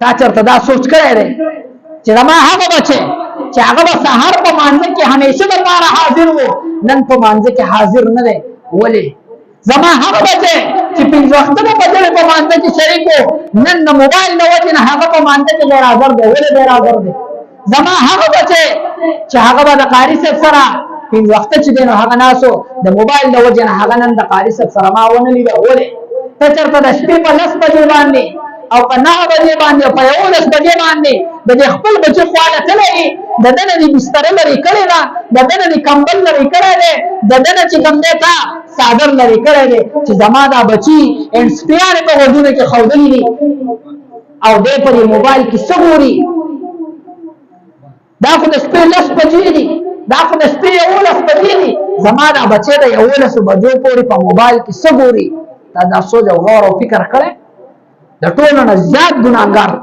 تا چرته دا سوچ کړی دی چې زما هغه بچی چې هغه به سهار په مانځه کې همیشه دپاره حاضر و نن په مانځه کې حاضر نه دی ولې زما هغه بچی چې پنځه وخته به په دغه په مانځه کې شریک و نن د موبایل د وجې نه هغه په مانځه کې غیر حاضر دی ولې غیر حاضر دی زما هغه بچی چې هغه به د قاري صاحب سره پنځه وخته چې دی نو هغه ناسو د موبایل د وجې نه هغه نن د قاري صاحب سره ما ونه لیده ولې ته چېرته د شپې په 10 بجې باندې او په 9 بجې باندې او په 11 بجې باندې د دې خپل بچي خواله تللی د ده نه دې بستره لرې کړې ده د ده نه دې کمبل لرې کړی دی د ده نه چې کوم دی تا څادر لرې کړی دی چې زما دا بچي انسپیانې په غوږونو کې ښودلي دي او دی په دې موبایل کې څه ګوري دا خو د شپې 10 بجې دي دا خو د شپې 11 بجې دي زما دا بچی د 11 بجو پورې په موبایل کې څه ګوري دا سوچ او غور او فکر کړی د ټولو نه زیات ګناهګار